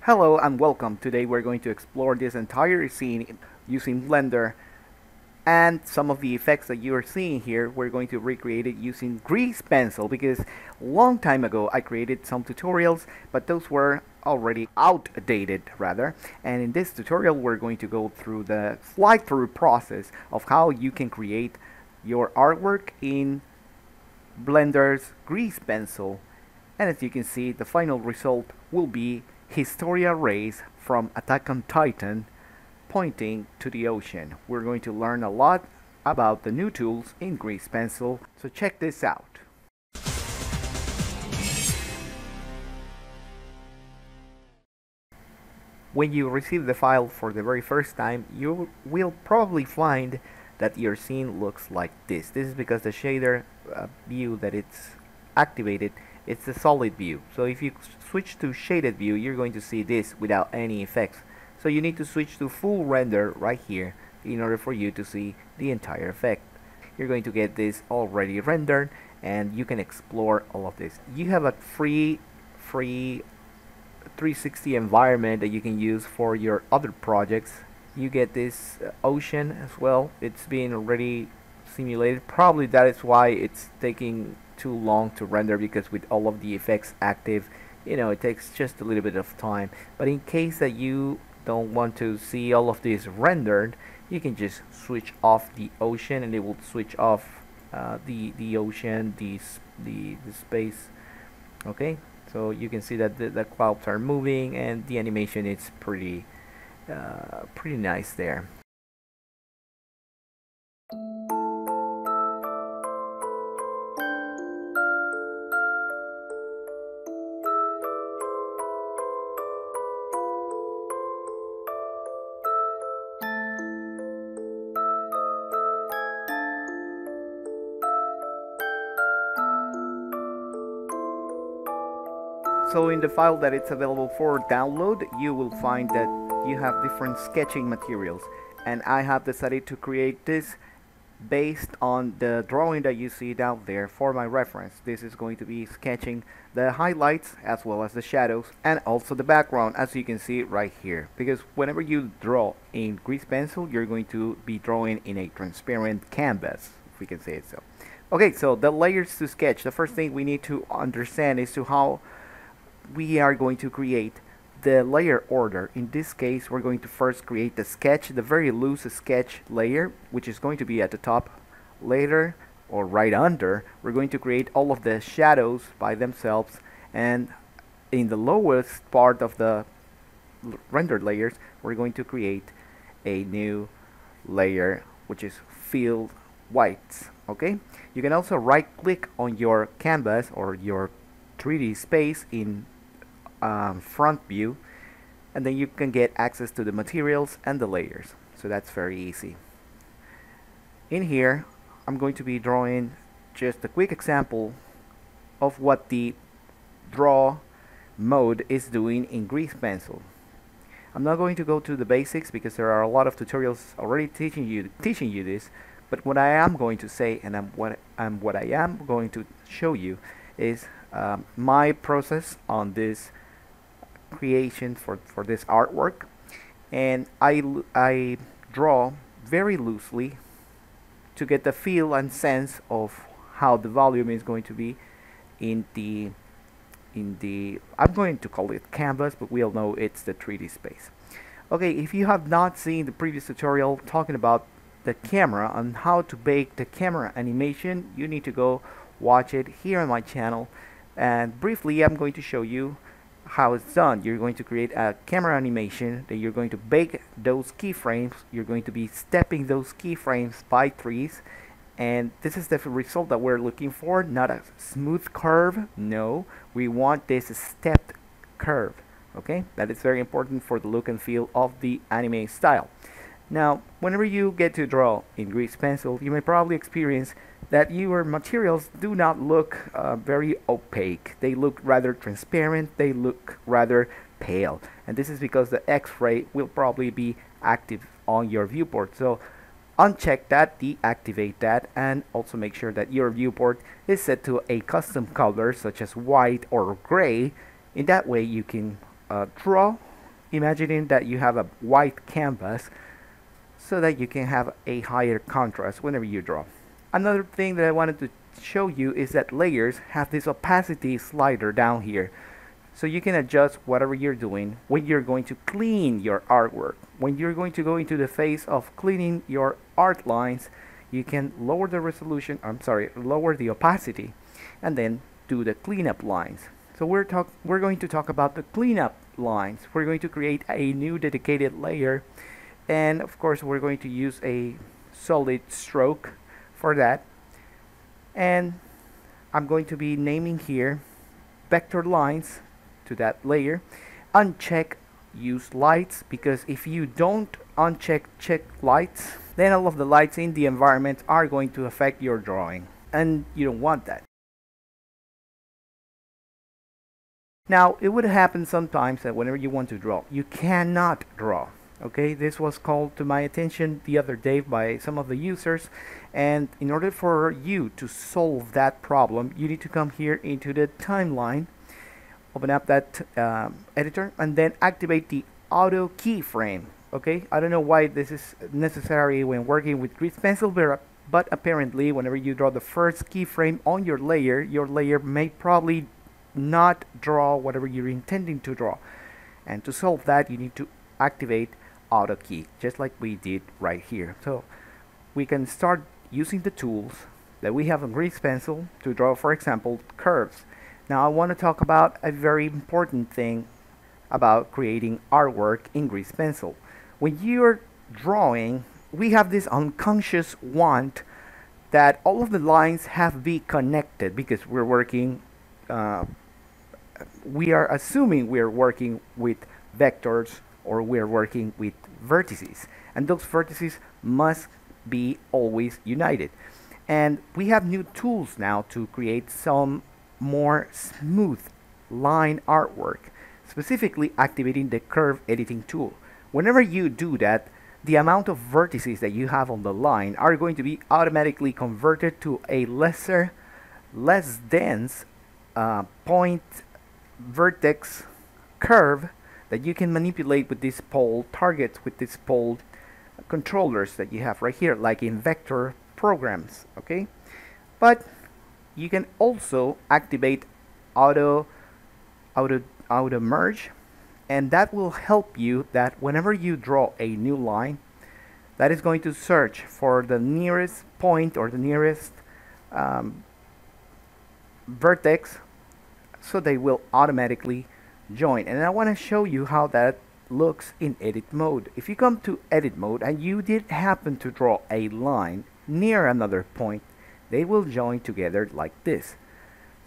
Hello and welcome. Today we're going to explore this entire scene using Blender, and some of the effects that you are seeing here we're going to recreate it using Grease Pencil, because long time ago I created some tutorials but those were already outdated rather, and in this tutorial we're going to go through the slide through process of how you can create your artwork in Blender's Grease Pencil. And as you can see, the final result will be Historia Reyes from Attack on Titan pointing to the ocean. We're going to learn a lot about the new tools in Grease Pencil, so check this out. When you receive the file for the very first time, you will probably find that your scene looks like this. This is because the shader view that it's activated, it's a solid view. So if you switch to shaded view, you're going to see this without any effects. So you need to switch to full render right here in order for you to see the entire effect. You're going to get this already rendered and you can explore all of this. You have a free 360 environment that you can use for your other projects. You get this ocean as well. It's being already simulated. Probably that is why it's taking too long to render, because with all of the effects active, it takes just a little bit of time. But in case that you don't want to see all of this rendered, you can just switch off the ocean and it will switch off the ocean, the space. Okay, so you can see that the clouds are moving and the animation is pretty nice there. So in the file that it's available for download, you will find that you have different sketching materials, and I have decided to create this based on the drawing that you see down there for my reference. This is going to be sketching the highlights as well as the shadows and also the background, as you can see right here, because whenever you draw in Grease Pencil, you're going to be drawing in a transparent canvas, if we can say it so. Okay, so the layers to sketch. The first thing we need to understand is how we are going to create the layer order. In this case, we're going to first create the sketch, the very loose sketch layer, which is going to be at the top. Later, or right under, we're going to create all of the shadows by themselves, and in the lowest part of the rendered layers, we're going to create a new layer, which is fill whites. Okay, you can also right click on your canvas or your 3D space in front view, and then you can get access to the materials and the layers. So that's very easy. In here, I'm going to be drawing just a quick example of what the draw mode is doing in Grease Pencil. I'm not going to go to the basics because there are a lot of tutorials already teaching you this, but what I am going to say, and what I am going to show you is my process on this creation for this artwork. And I draw very loosely to get the feel and sense of how the volume is going to be in the I'm going to call it canvas, but we all know it's the 3D space. Okay, if you have not seen the previous tutorial talking about the camera and how to bake the camera animation, you need to go watch it here on my channel. And briefly, I'm going to show you how it's done. You're going to create a camera animation, that you're going to bake those keyframes. You're going to be stepping those keyframes by threes, and this is the result that we're looking for. Not a smooth curve, no, we want this stepped curve. Okay, that is very important for the look and feel of the anime style. Now, whenever you get to draw in Grease Pencil, you may probably experience that your materials do not look very opaque. They look rather transparent, they look rather pale. And this is because the X-ray will probably be active on your viewport. So uncheck that, deactivate that, and also make sure that your viewport is set to a custom color such as white or gray. In that way you can draw imagining that you have a white canvas so that you can have a higher contrast whenever you draw. Another thing that I wanted to show you is that layers have this opacity slider down here. So you can adjust whatever you're doing when you're going to clean your artwork. When you're going to go into the phase of cleaning your art lines, you can lower the resolution, lower the opacity, and then do the cleanup lines. So we're going to talk about the cleanup lines. We're going to create a new dedicated layer, and of course we're going to use a solid stroke for that. And I'm going to be naming here vector lines to that layer. Uncheck use lights, because if you don't check lights, then all of the lights in the environment are going to affect your drawing, and you don't want that. Now, it would happen sometimes that whenever you want to draw, you cannot draw. Okay, this was called to my attention the other day by some of the users, and in order for you to solve that problem, you need to come here into the timeline, open up that editor, and then activate the auto keyframe. Okay, I don't know why this is necessary when working with grease pencil, but apparently whenever you draw the first keyframe on your layer may probably not draw whatever you're intending to draw. And to solve that, you need to activate auto key, just like we did right here. So we can start using the tools that we have on grease pencil to draw, for example, curves. Now I want to talk about a very important thing about creating artwork in grease pencil. When you're drawing, we have this unconscious want that all of the lines have to be connected, because we're working we are assuming we're working with vectors, or we're working with vertices, and those vertices must be always united. And we have new tools now to create some more smooth line artwork, specifically activating the curve editing tool. Whenever you do that, the amount of vertices that you have on the line are going to be automatically converted to a less dense point vertex curve that you can manipulate with these pole targets, with these pole controllers that you have right here, like in vector programs. Okay, but you can also activate auto merge, and that will help you that whenever you draw a new line, that is going to search for the nearest point or the nearest vertex, so they will automatically join. And I want to show you how that looks in edit mode. If you come to edit mode and you did happen to draw a line near another point, they will join together like this.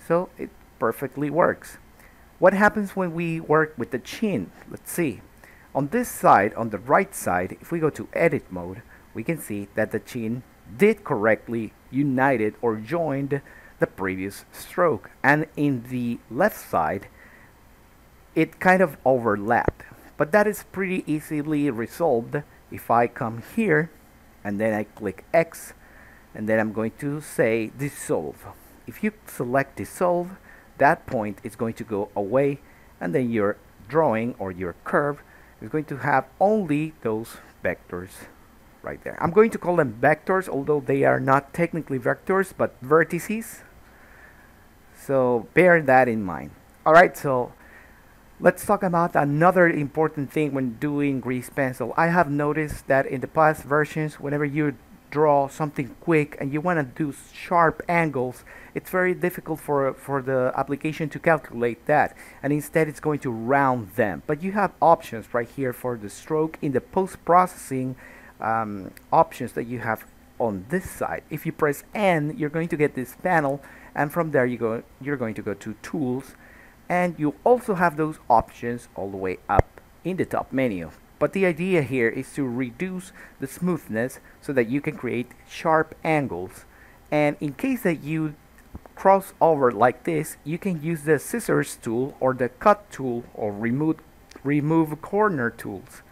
So it perfectly works. What happens when we work with the chin? Let's see. On this side, on the right side, if we go to edit mode, we can see that the chin did correctly united or joined the previous stroke, and in the left side it kind of overlapped, but that is pretty easily resolved. If I come here and then I click X, and then I'm going to say dissolve. If you select dissolve, that point is going to go away, and then your drawing or your curve is going to have only those vectors right there. I'm going to call them vectors, although they are not technically vectors but vertices, so bear that in mind. Alright, so let's talk about another important thing when doing grease pencil. I have noticed that in the past versions, whenever you draw something quick and you want to do sharp angles, it's very difficult for the application to calculate that, and instead it's going to round them. But you have options right here for the stroke in the post-processing options that you have on this side. If you press N, you're going to get this panel, and from there you're going to go to tools, and you also have those options all the way up in the top menu. But the idea here is to reduce the smoothness so that you can create sharp angles, and in case that you cross over like this, you can use the scissors tool or the cut tool or remove corner tools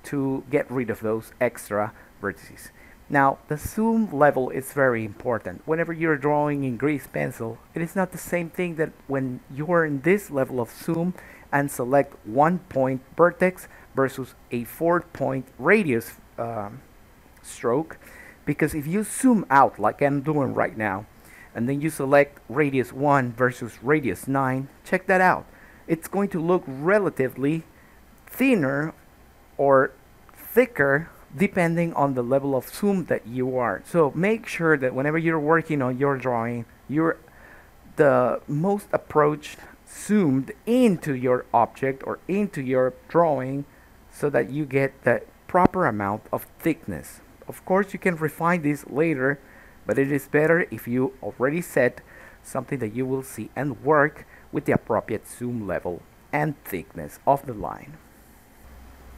to get rid of those extra vertices. Now, the zoom level is very important. Whenever you're drawing in grease pencil, it is not the same thing that when you're in this level of zoom and select 1 point vertex versus a 4 point radius stroke, because if you zoom out like I'm doing right now and then you select radius 1 versus radius 9, check that out. It's going to look relatively thinner or thicker depending on the level of zoom that you are. So make sure that whenever you're working on your drawing, you're the most approach zoomed into your object or into your drawing so that you get the proper amount of thickness. Of course, you can refine this later, but it is better if you already set something that you will see and work with the appropriate zoom level and thickness of the line.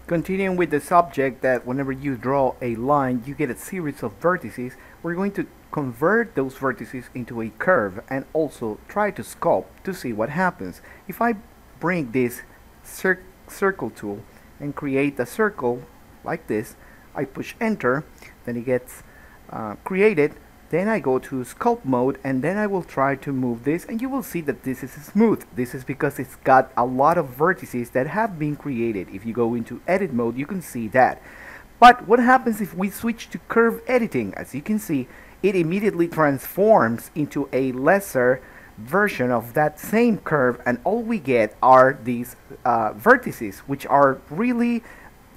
Continuing with the subject that whenever you draw a line, you get a series of vertices, we're going to convert those vertices into a curve and also try to sculpt to see what happens. If I bring this circle tool and create a circle like this, I push enter, then it gets created. Then I go to sculpt mode and then I will try to move this, and you will see that this is smooth. This is because it's got a lot of vertices that have been created. If you go into edit mode, you can see that. But what happens if we switch to curve editing? As you can see, it immediately transforms into a lesser version of that same curve, and all we get are these vertices, which are really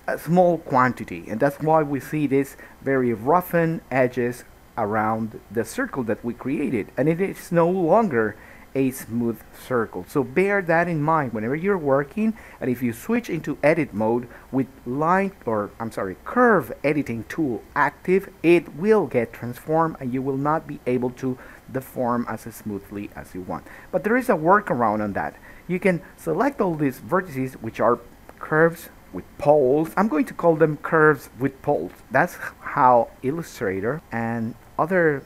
a small quantity, and that's why we see this very roughened edges around the circle that we created, and it is no longer a smooth circle. So bear that in mind whenever you're working, and if you switch into edit mode with curve editing tool active, it will get transformed and you will not be able to deform as smoothly as you want. But there is a workaround on that. You can select all these vertices, which are curves with poles. I'm going to call them curves with poles. That's how Illustrator and other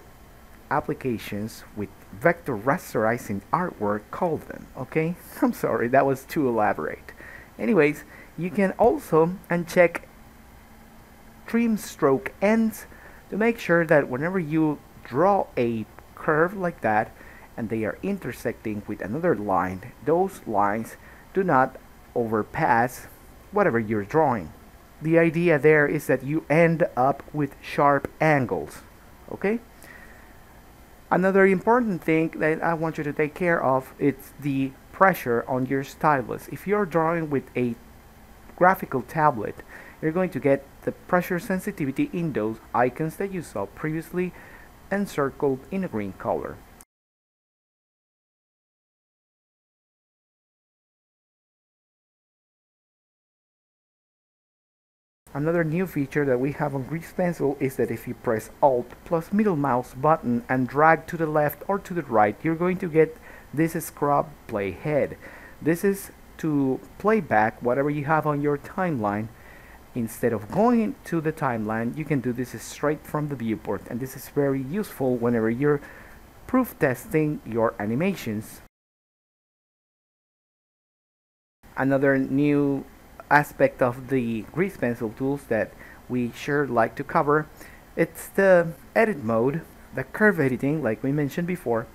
applications with vector rasterizing artwork call them. Okay, I'm sorry, that was too elaborate. Anyways, you can also uncheck trim stroke ends to make sure that whenever you draw a curve like that and they are intersecting with another line, those lines do not overpass whatever you're drawing. The idea there is that you end up with sharp angles. Okay? Another important thing that I want you to take care of is the pressure on your stylus. If you're drawing with a graphical tablet, you're going to get the pressure sensitivity in those icons that you saw previously encircled in a green color. Another new feature that we have on Grease Pencil is that if you press Alt plus middle mouse button and drag to the left or to the right, you're going to get this scrub playhead. This is to play back whatever you have on your timeline. Instead of going to the timeline, you can do this straight from the viewport, and this is very useful whenever you're proof testing your animations. Another new aspect of the Grease Pencil tools that we sure like to cover, it's the edit mode, the curve editing like we mentioned before.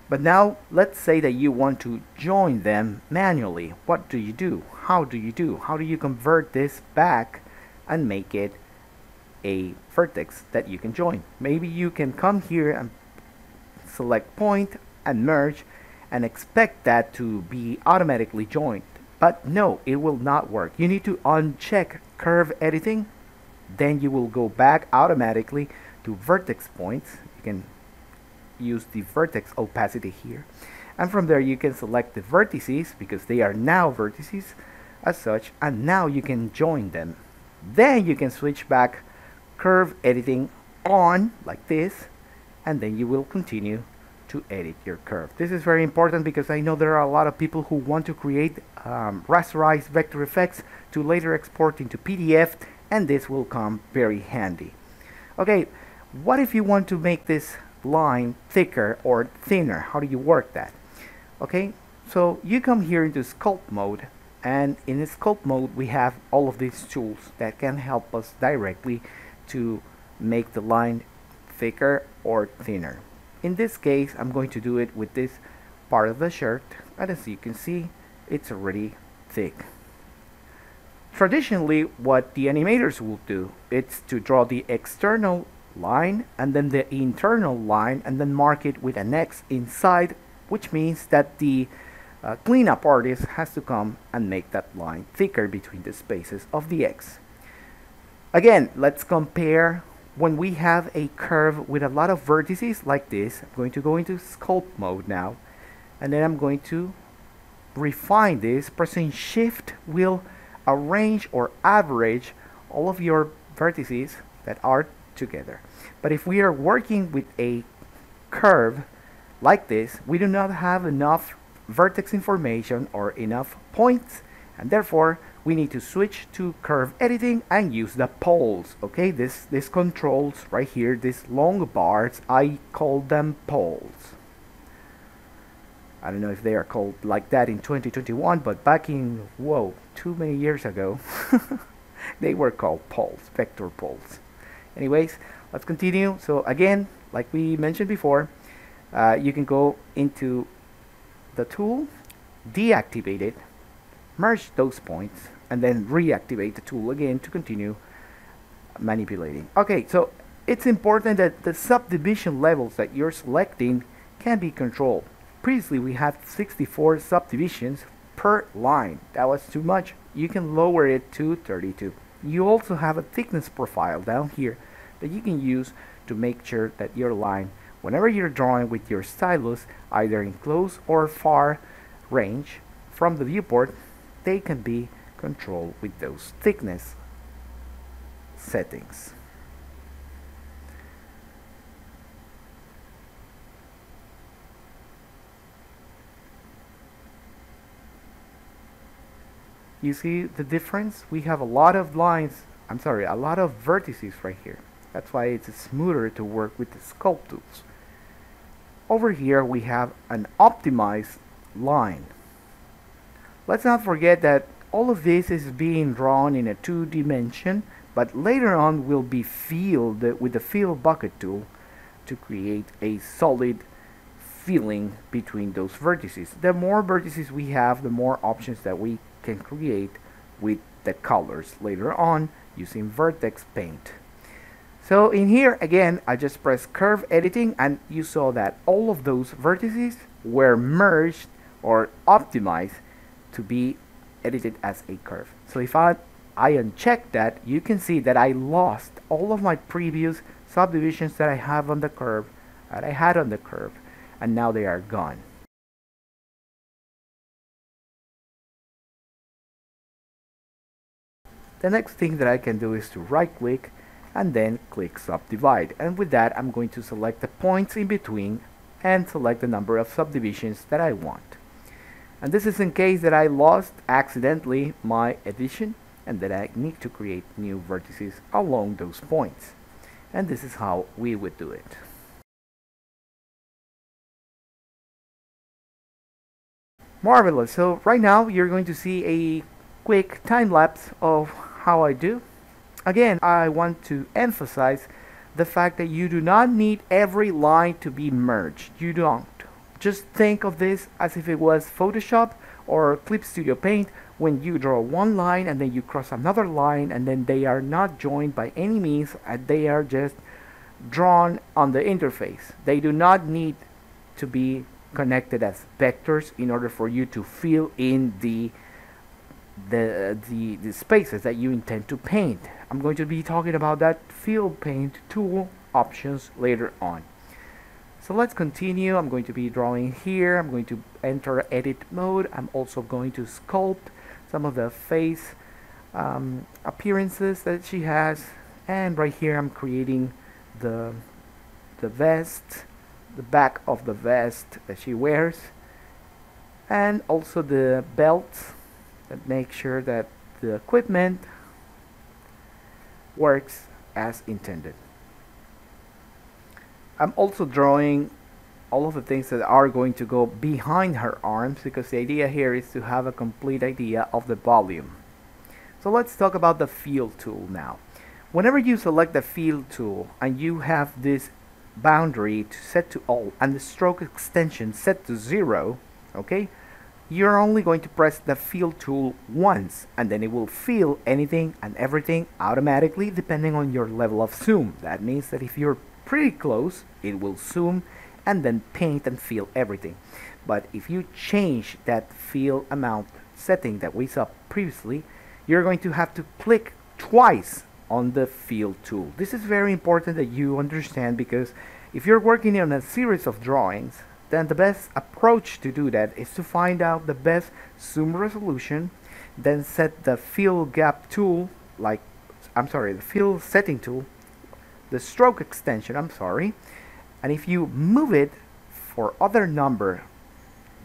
But now let's say that you want to join them manually. What do you do? How do you convert this back and make it a vertex that you can join? Maybe you can come here and select point and merge and expect that to be automatically joined. But no, it will not work. You need to uncheck curve editing, then you will go back automatically to vertex points. You can use the vertex opacity here, and from there you can select the vertices because they are now vertices as such, and now you can join them. Then you can switch back curve editing on like this, and then you will continue to edit your curve. This is very important because I know there are a lot of people who want to create rasterized vector effects to later export into PDF, and this will come very handy. Okay, what if you want to make this line thicker or thinner? How do you work that? Okay, so you come here into sculpt mode, and in sculpt mode we have all of these tools that can help us directly to make the line thicker or thinner. In this case, I'm going to do it with this part of the shirt, and as you can see, it's already thick. Traditionally, what the animators will do is to draw the external line and then the internal line and then mark it with an X inside, which means that the cleanup artist has to come and make that line thicker between the spaces of the X. Again, let's compare when we have a curve with a lot of vertices like this. I'm going to go into sculpt mode now, and then I'm going to refine this. Pressing shift will arrange or average all of your vertices that are together. But if we are working with a curve like this, we do not have enough vertex information or enough points, and therefore we need to switch to curve editing and use the poles. Okay, this controls right here, these long bars, I call them poles. I don't know if they are called like that in 2021, but back in, whoa, too many years ago, they were called poles, vector poles. Anyways, let's continue. So again, like we mentioned before, you can go into the tool, deactivate it, merge those points, and then reactivate the tool again to continue manipulating. Okay, so it's important that the subdivision levels that you're selecting can be controlled. Previously we had 64 subdivisions per line. That was too much. You can lower it to 32. You also have a thickness profile down here that you can use to make sure that your line, whenever you're drawing with your stylus, either in close or far range from the viewport, they can be controlled with those thickness settings. You see the difference? We have a lot of lines, a lot of vertices right here. That's why it's smoother to work with the sculpt tools. Over here we have an optimized line. Let's not forget that all of this is being drawn in a 2D, but later on will be filled with the fill bucket tool to create a solid filling between those vertices. The more vertices we have, the more options that we can create with the colors later on using vertex paint. So in here again, I just press curve editing, and you saw that all of those vertices were merged or optimized to be edited as a curve. So if I uncheck that, you can see that I lost all of my previous subdivisions that I have on the curve, and now they are gone. The next thing that I can do is to right click and then click subdivide, and with that I'm going to select the points in between and select the number of subdivisions that I want. And this is in case that I lost accidentally my addition and that I need to create new vertices along those points. And this is how we would do it. Marvelous. So right now you're going to see a quick time lapse of how I do. Again, I want to emphasize the fact that you do not need every line to be merged. You don't. Just think of this as if it was Photoshop or Clip Studio Paint, when you draw one line and then you cross another line and then they are not joined by any means, and they are just drawn on the interface. They do not need to be connected as vectors in order for you to fill in the spaces that you intend to paint. I'm going to be talking about that fill paint tool options later on. So let's continue. I'm going to be drawing here. I'm going to enter edit mode. I'm also going to sculpt some of the face appearances that she has, and right here I'm creating the vest, the back of the vest that she wears, and also the belt that makes sure that the equipment works as intended. I'm also drawing all of the things that are going to go behind her arms, because the idea here is to have a complete idea of the volume. So let's talk about the fill tool now. Whenever you select the fill tool and you have this boundary set to all and the stroke extension set to 0, okay, you're only going to press the fill tool once, and then it will fill anything and everything automatically depending on your level of zoom. That means that if you're pretty close, it will zoom and then paint and fill everything. But if you change that fill amount setting that we saw previously, you're going to have to click twice on the fill tool. This is very important that you understand, because if you're working on a series of drawings, then the best approach to do that is to find out the best zoom resolution, then set the fill gap tool, the fill setting tool, the stroke extension, and if you move it for other number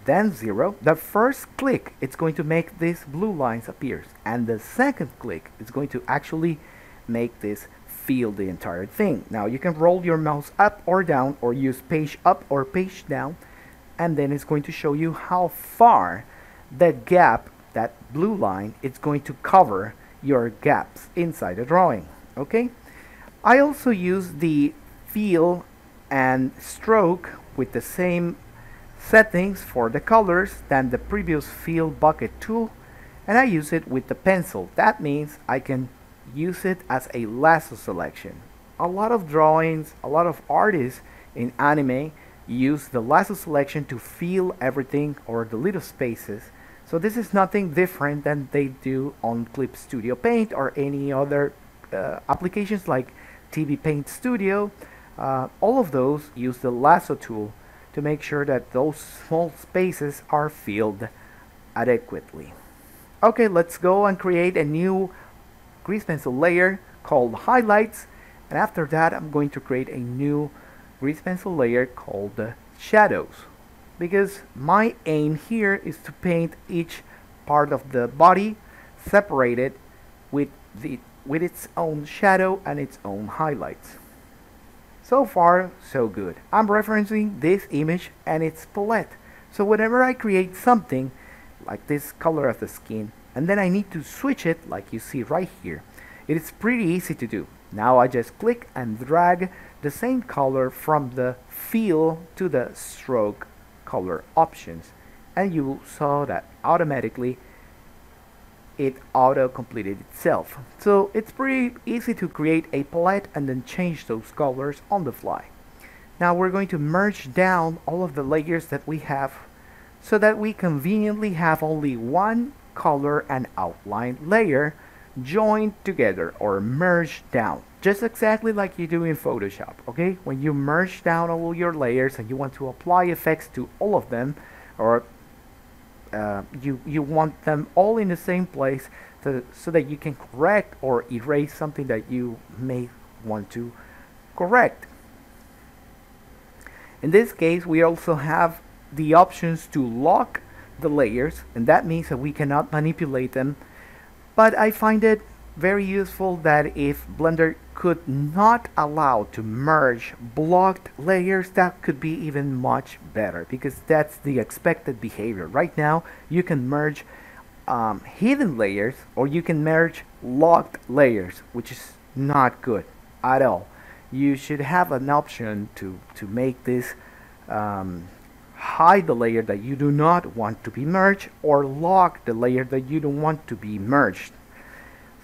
than 0, the first click it's going to make these blue lines appear, and the second click is going to actually make this fill the entire thing. Now you can roll your mouse up or down, or use page up or page down, and then it's going to show you how far that gap, that blue line, it's going to cover your gaps inside the drawing. Okay, I also use the fill and stroke with the same settings for the colors than the previous fill bucket tool, and I use it with the pencil. That means I can use it as a lasso selection. A lot of drawings, a lot of artists in anime use the lasso selection to fill everything or the little spaces. So this is nothing different than they do on Clip Studio Paint or any other applications like TV Paint Studio. All of those use the lasso tool to make sure that those small spaces are filled adequately. Okay, let's go and create a new grease pencil layer called highlights, and after that I'm going to create a new grease pencil layer called shadows, because my aim here is to paint each part of the body separated with its own shadow and its own highlights. So far so good. I'm referencing this image and its palette, so whenever I create something like this color of the skin and then I need to switch it, like you see right here, it is pretty easy to do. Now I just click and drag the same color from the fill to the stroke color options, and you saw that automatically it auto completed itself. So it's pretty easy to create a palette and then change those colors on the fly. Now we're going to merge down all of the layers that we have so that we conveniently have only one color and outline layer joined together or merged down, just exactly like you do in Photoshop. Okay, when you merge down all your layers and you want to apply effects to all of them, or you want them all in the same place so that you can correct or erase something that you may want to correct. In this case, we also have the options to lock the layers, and that means that we cannot manipulate them. But I find it very useful that if Blender could not allow to merge blocked layers, that could be even much better, because that's the expected behavior. Right now you can merge hidden layers, or you can merge locked layers, which is not good at all. You should have an option to make this hide the layer that you do not want to be merged, or lock the layer that you don't want to be merged.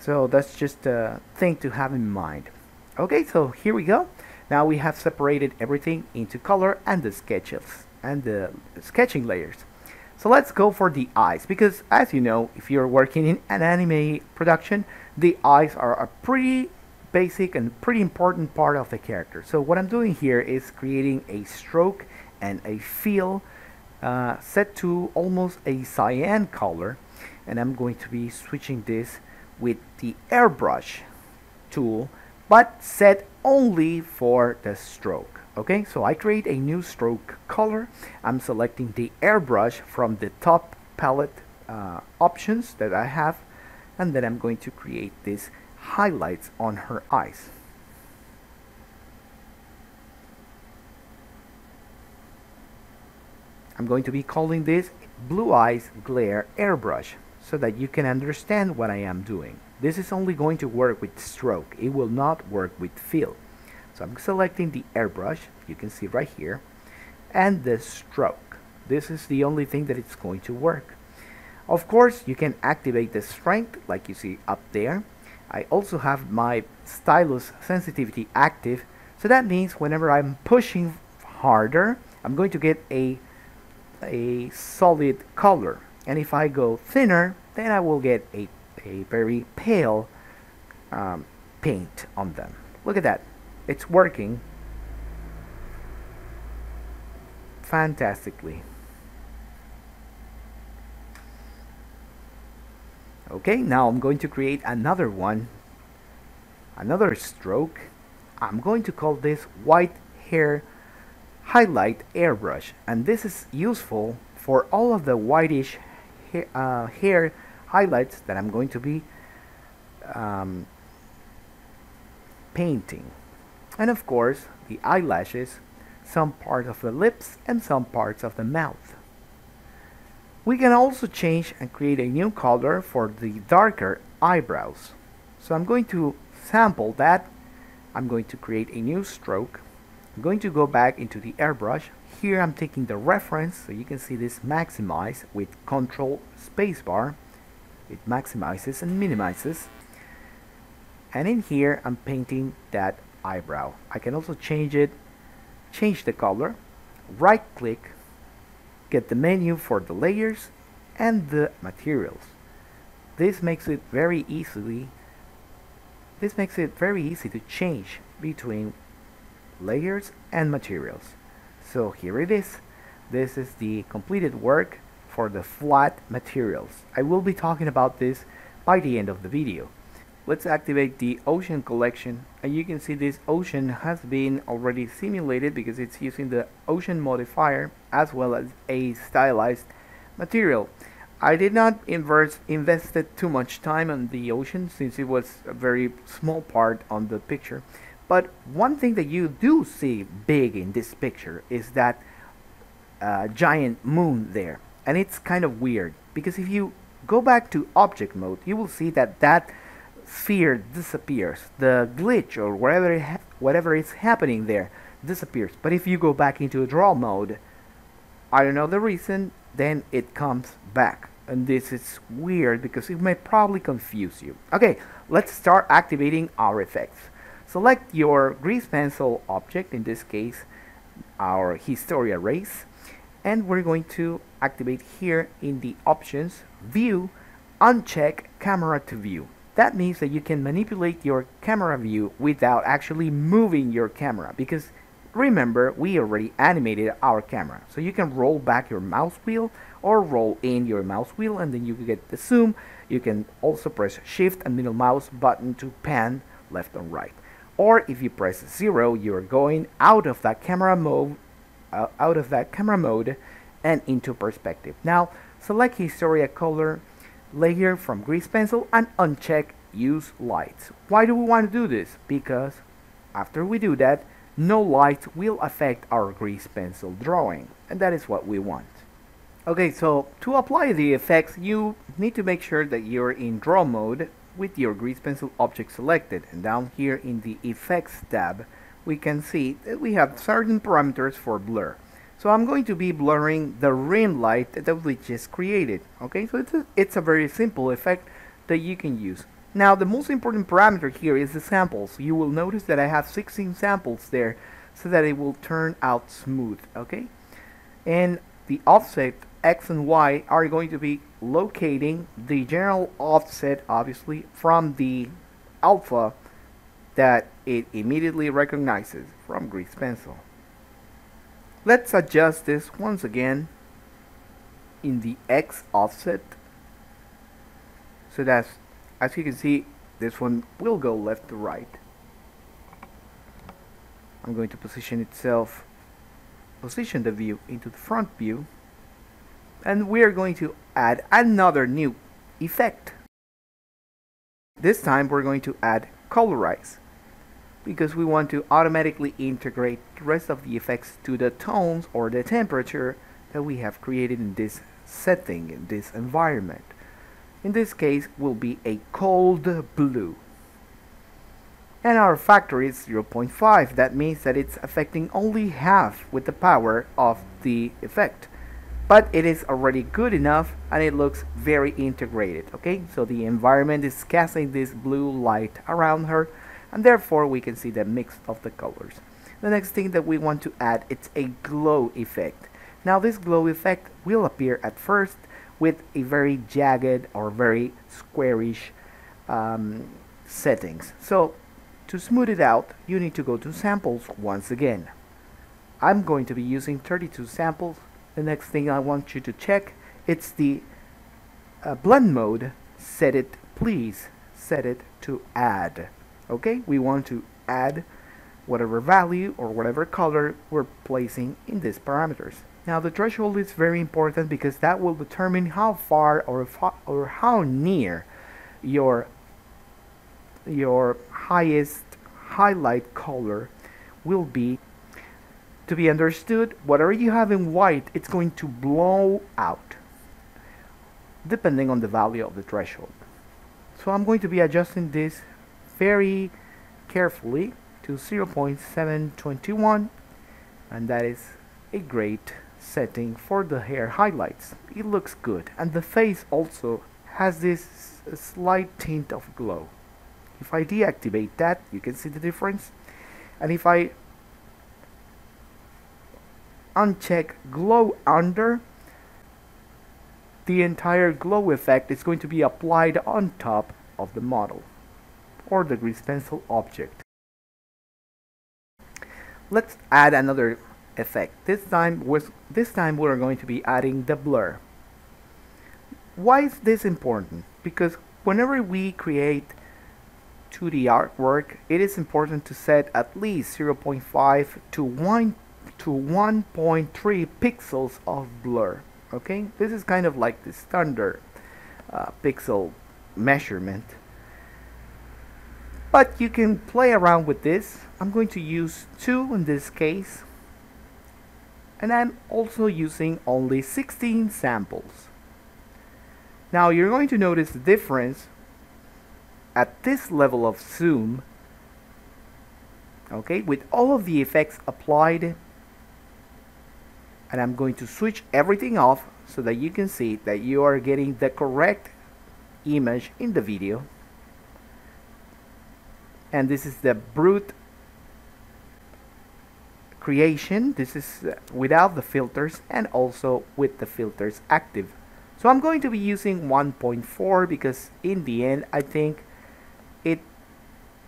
So that's just a thing to have in mind. Okay, so here we go. Now we have separated everything into color and the sketches and the sketching layers. So let's go for the eyes, because as you know, if you're working in an anime production, the eyes are a pretty basic and pretty important part of the character. So what I'm doing here is creating a stroke and a fill set to almost a cyan color, and I'm going to be switching this with the airbrush tool, but set only for the stroke. Okay, so I create a new stroke color. I'm selecting the airbrush from the top palette options that I have, and then I'm going to create these highlights on her eyes. I'm going to be calling this Blue Eyes Glare Airbrush so that you can understand what I am doing. This is only going to work with stroke. It will not work with fill. So I'm selecting the airbrush, you can see right here, and the stroke. This is the only thing that it's going to work. Of course, you can activate the strength like you see up there. I also have my stylus sensitivity active, so that means whenever I'm pushing harder, I'm going to get a solid color, and if I go thinner, then I will get a very pale paint on them. Look at that, it's working fantastically. Okay, now I'm going to create another one, another stroke. I'm going to call this white hair highlight airbrush, and this is useful for all of the whitish hair highlights that I'm going to be painting, and of course the eyelashes, some part of the lips, and some parts of the mouth. We can also change and create a new color for the darker eyebrows. So I'm going to sample that. I'm going to create a new stroke. I'm going to go back into the airbrush. Here I'm taking the reference, so you can see this maximize with Control Spacebar. It maximizes and minimizes. And in here I'm painting that eyebrow. I can also change the color, right click, get the menu for the layers and the materials. This makes it very easy to change between layers and materials. So here it is. This is the completed work for the flat materials. I will be talking about this by the end of the video. Let's activate the ocean collection, and you can see this ocean has been already simulated because it's using the ocean modifier as well as a stylized material. I did not invested too much time on the ocean since it was a very small part on the picture. But one thing that you do see big in this picture is that giant moon there, and it's kind of weird because if you go back to object mode, you will see that that sphere disappears. The glitch or whatever is happening there disappears. But if you go back into draw mode, I don't know the reason, then it comes back, and this is weird because it may probably confuse you. Okay, let's start activating our effects. Select your grease pencil object, in this case our Historia race, and we're going to activate here in the options view, uncheck camera to view. That means that you can manipulate your camera view without actually moving your camera, because remember, we already animated our camera. So you can roll back your mouse wheel or roll in your mouse wheel, and then you get the zoom. You can also press shift and middle mouse button to pan left and right. Or if you press 0, you're going out of that camera mode and into perspective. Now select Historia color layer from grease pencil and uncheck use lights. Why do we want to do this? Because after we do that, no light will affect our grease pencil drawing, and that is what we want. Okay, so to apply the effects, you need to make sure that you're in draw mode with your grease pencil object selected, and down here in the effects tab we can see that we have certain parameters for blur. So I'm going to be blurring the rim light that we just created. Okay, so it's a very simple effect that you can use. Now the most important parameter here is the samples. You will notice that I have 16 samples there so that it will turn out smooth. Okay, and the offset X and Y are going to be locating the general offset, obviously, from the alpha that it immediately recognizes from grease pencil. Let's adjust this once again in the X offset, so that as you can see, this one will go left to right. I'm going to position the view into the front view, and we are going to add another new effect. This time we're going to add colorize, because we want to automatically integrate the rest of the effects to the tones or the temperature that we have created in this setting, in this environment. In this case will be a cold blue. And our factor is 0.5. That means that it's affecting only half with the power of the effect. but it is already good enough and it looks very integrated. Okay, so the environment is casting this blue light around her, and therefore we can see the mix of the colors. The next thing that we want to add is a glow effect. Now this glow effect will appear at first with a very jagged or very squarish settings. So to smooth it out, you need to go to samples once again. I'm going to be using 32 samples. The next thing I want you to check, it's the blend mode. Please set it to add. Okay, we want to add whatever value or whatever color we're placing in these parameters. Now the threshold is very important because that will determine how far or how near your highest highlight color will be. To be understood, whatever you have in white, it's going to blow out depending on the value of the threshold. So I'm going to be adjusting this very carefully to 0.721, and that is a great setting for the hair highlights. It looks good, and the face also has this slight tint of glow. If I deactivate that, you can see the difference, and if I uncheck glow under, the entire glow effect is going to be applied on top of the model or the grease pencil object. Let's add another effect. This time we're going to be adding the blur. Why is this important? Because whenever we create 2D artwork, it is important to set at least 0.5 to 1.3 pixels of blur. Okay, this is kind of like the standard pixel measurement, but you can play around with this. I'm going to use 2 in this case, and I'm also using only 16 samples. Now you're going to notice the difference at this level of zoom, okay, with all of the effects applied. And I'm going to switch everything off so that you can see that you are getting the correct image in the video. And this is the brute creation. This is without the filters and also with the filters active. So I'm going to be using 1.4 because in the end I think it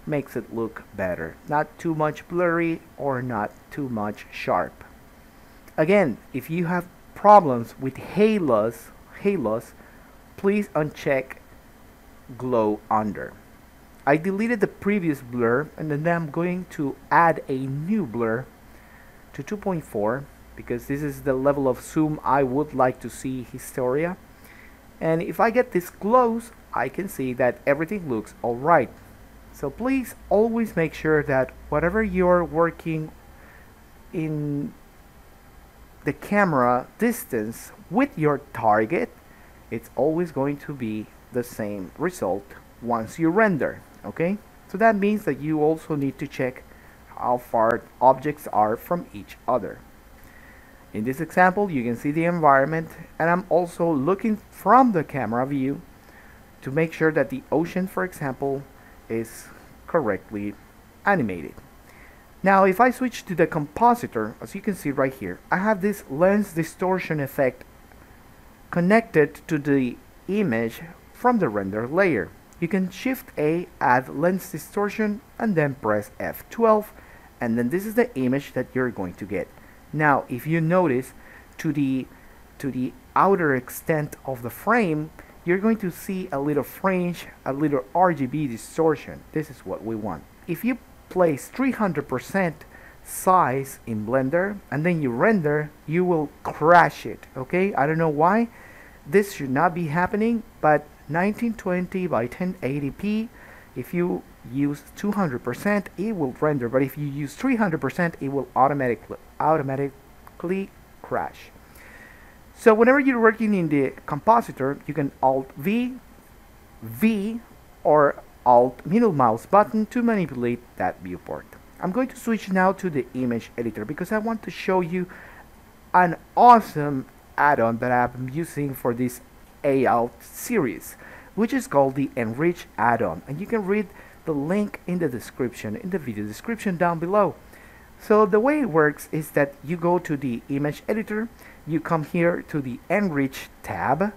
makes it look better. Not too much blurry or not too much sharp. Again, if you have problems with halos, please uncheck glow under. I deleted the previous blur, and then I'm going to add a new blur to 2.4 because this is the level of zoom I would like to see Historia. And if I get this close, I can see that everything looks alright. So please always make sure that whatever you're working in the camera distance with your target, it's always going to be the same result once you render. Okay, so that means that you also need to check how far objects are from each other. In this example, you can see the environment, and I'm also looking from the camera view to make sure that the ocean, for example, is correctly animated. Now if I switch to the compositor, as you can see right here, I have this lens distortion effect connected to the image from the render layer. You can Shift A, add lens distortion, and then press F12, and then this is the image that you're going to get. Now if you notice to the outer extent of the frame, you're going to see a little fringe, a little RGB distortion. This is what we want. If you place 300% size in Blender and then you render, you will crash it. Okay, I don't know why this should not be happening, but 1920 by 1080p, if you use 200% it will render, but if you use 300% it will automatically crash. So whenever you're working in the compositor, you can Alt V, or Alt middle mouse button to manipulate that viewport. I'm going to switch now to the image editor because I want to show you an awesome add-on that I'm using for this AI series, which is called the Enrich add-on, and you can read the link in the description, in the video description down below. So the way it works is that you go to the image editor, you come here to the Enrich tab,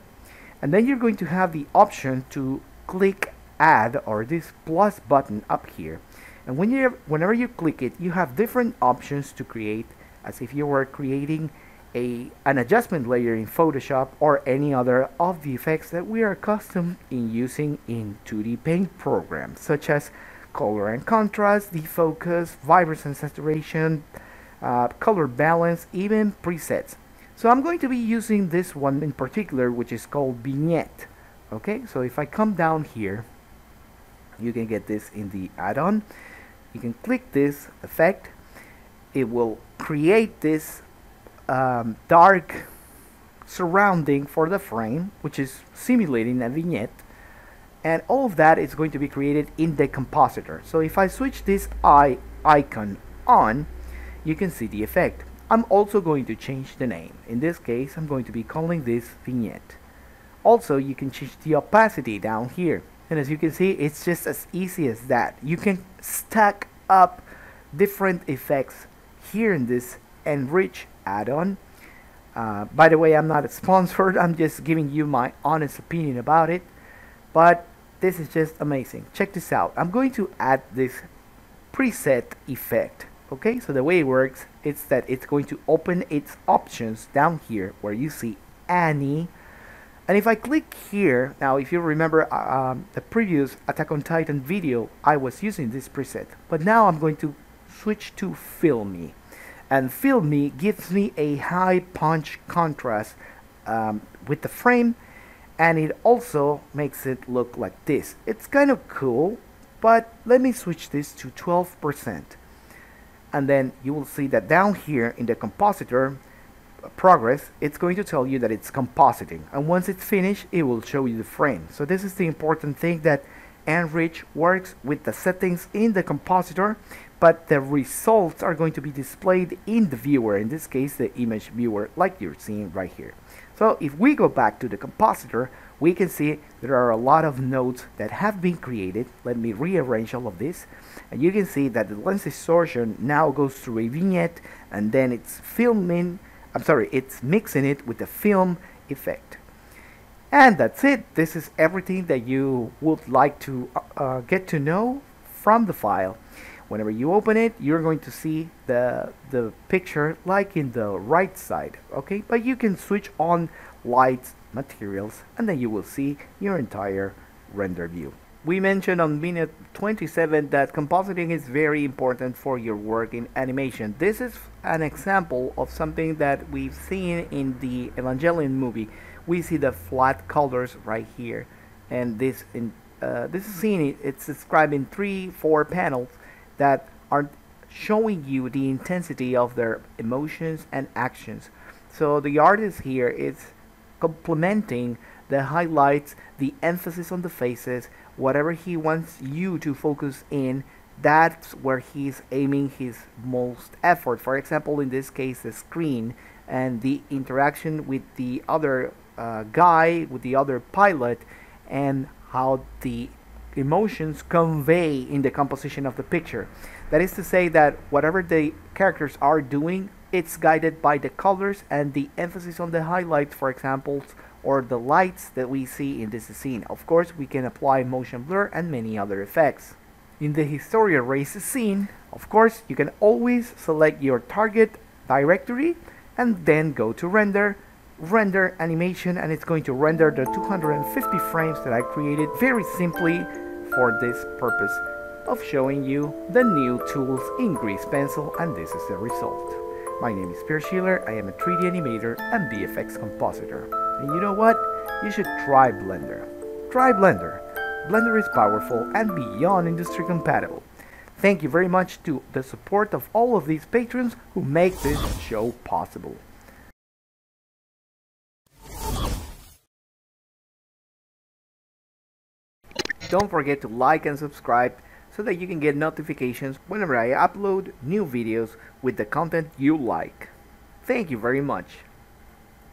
and then you're going to have the option to click add, or this plus button up here. And whenever you click it, you have different options to create, as if you were creating an adjustment layer in Photoshop or any other of the effects that we are accustomed in using in 2D Paint programs, such as color and contrast, defocus, vibrance and saturation, color balance, even presets. So I'm going to be using this one in particular, which is called Vignette. Okay, so if I come down here, you can get this in the add-on. You can click this effect. It will create this dark surrounding for the frame, which is simulating a vignette, and all of that is going to be created in the compositor. So if I switch this eye icon on, you can see the effect. I'm also going to change the name. In this case, I'm going to be calling this vignette. Also, you can change the opacity down here, and as you can see, it's just as easy as that. You can stack up different effects here in this Enrich add-on. By the way, I'm not sponsored, I'm just giving you my honest opinion about it, but this is just amazing. Check this out. I'm going to add this preset effect. Okay, so the way it works is that it's going to open its options down here where you see Annie. And if I click here, now if you remember the previous Attack on Titan video, I was using this preset, but now I'm going to switch to Fill Me. And Fill Me gives me a high punch contrast with the frame, and it also makes it look like this. It's kind of cool, but let me switch this to 12%. And then you will see that down here in the compositor progress, it's going to tell you that it's compositing, and once it's finished, it will show you the frame. So this is the important thing, that Enrich works with the settings in the compositor, but the results are going to be displayed in the viewer, in this case the image viewer, like you're seeing right here. So if we go back to the compositor, we can see there are a lot of nodes that have been created. Let me rearrange all of this, and you can see that the lens distortion now goes through a vignette, and then it's it's mixing it with the film effect. And that's it. This is everything that you would like to get to know from the file. Whenever you open it, you're going to see the picture like in the right side, okay? But you can switch on lights, materials, and then you will see your entire render view. We mentioned on minute 27 that compositing is very important for your work in animation. This is an example of something that we've seen in the Evangelion movie. We see the flat colors right here, and this is scene, it's described in 3-4 panels that are showing you the intensity of their emotions and actions. So the artist here is complementing the highlights, the emphasis on the faces, whatever he wants you to focus in, that's where he's aiming his most effort. For example, in this case, the screen and the interaction with the other guy, with the other pilot, and how the emotions convey in the composition of the picture. That is to say that whatever the characters are doing, it's guided by the colors and the emphasis on the highlights, for example, or the lights that we see in this scene. Of course, we can apply motion blur and many other effects. In the Historia race scene, of course, you can always select your target directory and then go to render animation, and it's going to render the 250 frames that I created very simply for this purpose of showing you the new tools in Grease Pencil, and this is the result. My name is Pierre Schiller, I am a 3D animator and VFX compositor. And you know what? You should try Blender. Try Blender. Blender is powerful and beyond industry compatible. Thank you very much to the support of all of these patrons who make this show possible. Don't forget to like and subscribe so that you can get notifications whenever I upload new videos with the content you like. Thank you very much.